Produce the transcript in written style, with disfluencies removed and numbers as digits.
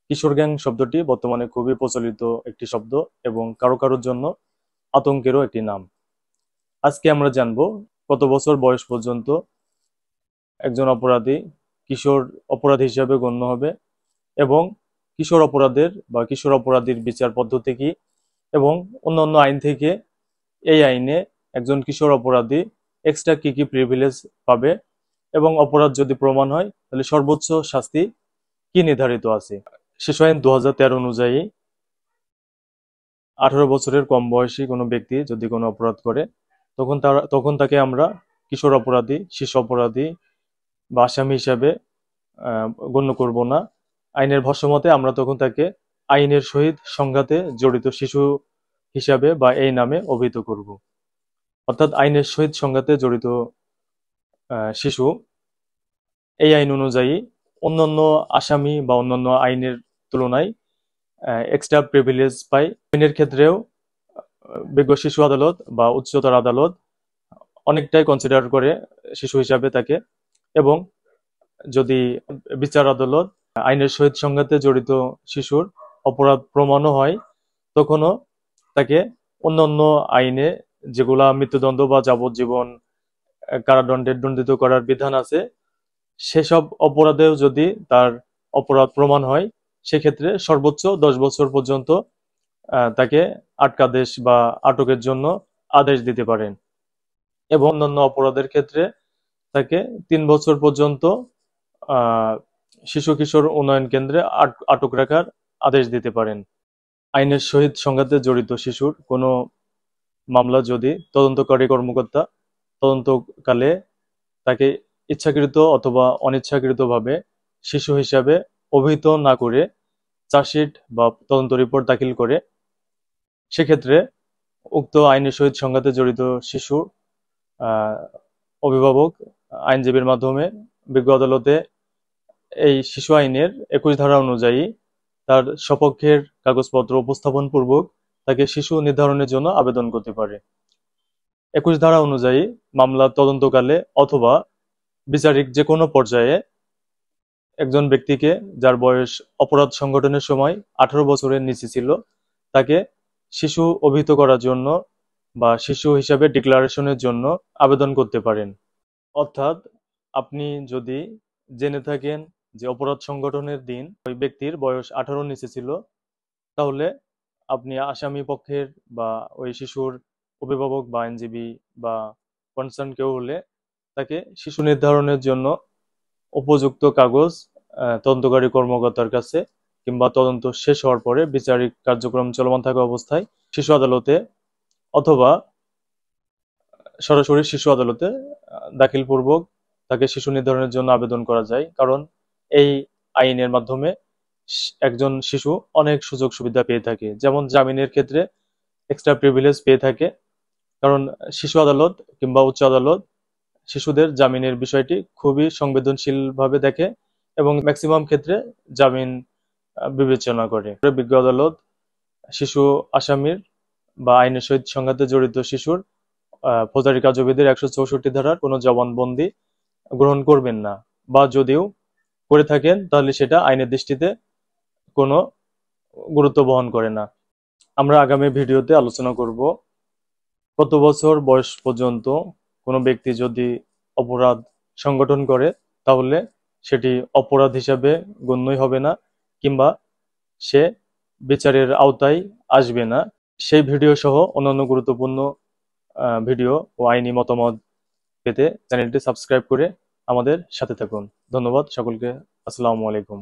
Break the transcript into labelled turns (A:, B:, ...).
A: কিশোর gang শব্দটি বর্তমানে খুবই প্রচলিত একটি শব্দ এবং কারো কারোর জন্য আতঙ্কেরও একটি নাম। আজকে আমরা জানব কত বছর বয়স পর্যন্ত একজন অপরাধী কিশোর অপরাধী হিসাবে গণ্য হবে এবং কিশোর অপরাধের বা কিশোর অপরাধীর বিচার পদ্ধতি কি এবং অন্যান্য আইন থেকে এই আইনে একজন কিশোর অপরাধী এক্সট্রা কি কি প্রিভিলেজ পাবে এবং অপরাধ যদি প্রমাণ হয় তাহলে সর্বোচ্চ শাস্তি কি নির্ধারিত আছে। শিশু আইন 2013 অনুযায়ী 18 বছরের কম বয়সী কোনো ব্যক্তি যদি কোনো অপরাধ করে তখন তাকে আমরা কিশোর অপরাধী, শিশু অপরাধী বা আসামি হিসাবে গণ্য করব না। আইনের ভাষ্যমতে আমরা তখন তাকে আইনের সহিত সংঘাতে জড়িত শিশু হিসাবে বা এই নামে অভিহিত করব। অর্থাৎ আইনের সহিত সংঘাতে জড়িত শিশু এই আইন অনুযায়ী অন্যান্য আসামি বা অন্যান্য আইনের তুলনায় এক্সট্রা প্রিভিলেজ পায়। আইনের ক্ষেত্রেও বিজ্ঞ শিশু আদালত বা উচ্চতর আদালত অনেকটাই কনসিডার করে শিশু হিসাবে তাকে, এবং যদি বিচার আদালত আইনের সহিত সংঘাতে জড়িত শিশুর অপরাধ প্রমাণও হয় তখনও তাকে অন্যান্য আইনে যেগুলা মৃত্যুদণ্ড বা যাবজ্জীবন কারাদণ্ডে দণ্ডিত করার বিধান আছে সেসব অপরাধেও যদি তার অপরাধ প্রমাণ হয় সেক্ষেত্রে সর্বোচ্চ 10 বছর পর্যন্ত তাকে আটকাদেশ বা আটকের জন্য আদেশ দিতে পারেন এবং অন্যান্য অপরাধের ক্ষেত্রে তাকে 3 বছর পর্যন্ত শিশু কিশোর উন্নয়ন কেন্দ্রে আটক রাখার আদেশ দিতে পারেন। আইনের সহিত সংঘাতে জড়িত শিশুর কোনো মামলা যদি তদন্তকারী কর্মকর্তা তদন্তকালে তাকে ইচ্ছাকৃত অথবা অনিচ্ছাকৃতভাবে শিশু হিসাবে অভিহিত না করে চার্জশিট বা তদন্ত রিপোর্ট দাখিল করে সেক্ষেত্রে উক্ত আইনের সহিত সংঘাতে জড়িত শিশুর অভিভাবক আইনজীবীর মাধ্যমে বিজ্ঞ আদালতে এই শিশু আইনের 21 ধারা অনুযায়ী তার সপক্ষের কাগজপত্র উপস্থাপন পূর্বক তাকে শিশু নির্ধারণের জন্য আবেদন করতে পারে। 21 ধারা অনুযায়ী মামলা তদন্তকালে অথবা বিচারিক যে কোনো পর্যায়ে একজন ব্যক্তিকে যার বয়স অপরাধ সংঘটনের সময় 18 বছরের নিচে ছিল তাকে শিশু অভিহিত করার জন্য বা শিশু হিসাবে ডিক্লারেশনের জন্য আবেদন করতে পারেন। অর্থাৎ আপনি যদি জেনে থাকেন যে অপরাধ সংঘটনের দিন ওই ব্যক্তির বয়স 18 নিচে ছিল তাহলে আপনি আসামি পক্ষের বা ওই শিশুর অভিভাবক বা আইনজীবী বা কনসার্ন কেউ হলে তাকে শিশু নির্ধারণের জন্য উপযুক্ত কাগজ তদন্তকারী কর্মকর্তার কাছে কিংবা তদন্ত শেষ হওয়ার পরে বিচারিক কার্যক্রম চলমান থাকা অবস্থায় শিশু আদালতে অথবা সরাসরি শিশু আদালতে দাখিলপূর্বক তাকে শিশু নির্ধারণের জন্য আবেদন করা যায়। কারণ এই আইনের মাধ্যমে একজন শিশু অনেক সুযোগ সুবিধা পেয়ে থাকে, যেমন জামিনের ক্ষেত্রে এক্সট্রা প্রিভিলেজ পেয়ে থাকে। কারণ শিশু আদালত কিংবা উচ্চ আদালত শিশুদের জামিনের বিষয়টি খুবই সংবেদনশীলভাবে দেখে এবং ম্যাক্সিমাম ক্ষেত্রে জামিন বিবেচনা করে। বিজ্ঞ আদালত শিশু আসামির বা আইনের সহিত সংঘাতে জড়িত শিশুর ফৌজদারি কার্যবিধির 164 ধারার কোনো জবানবন্দি গ্রহণ করবেন না, বা যদিও করে থাকেন তাহলে সেটা আইনের দৃষ্টিতে কোনো গুরুত্ব বহন করে না। আমরা আগামী ভিডিওতে আলোচনা করব কত বছর বয়স পর্যন্ত কোনো ব্যক্তি যদি অপরাধ সংগঠন করে তাহলে সেটি অপরাধ হিসাবে গণ্যই হবে না কিংবা সে বিচারের আওতায় আসবে না। সেই ভিডিও সহ অন্যান্য গুরুত্বপূর্ণ ভিডিও ও আইনি মতামত পেতে চ্যানেলটি সাবস্ক্রাইব করে আমাদের সাথে থাকুন। ধন্যবাদ সকলকে। আসসালামু আলাইকুম।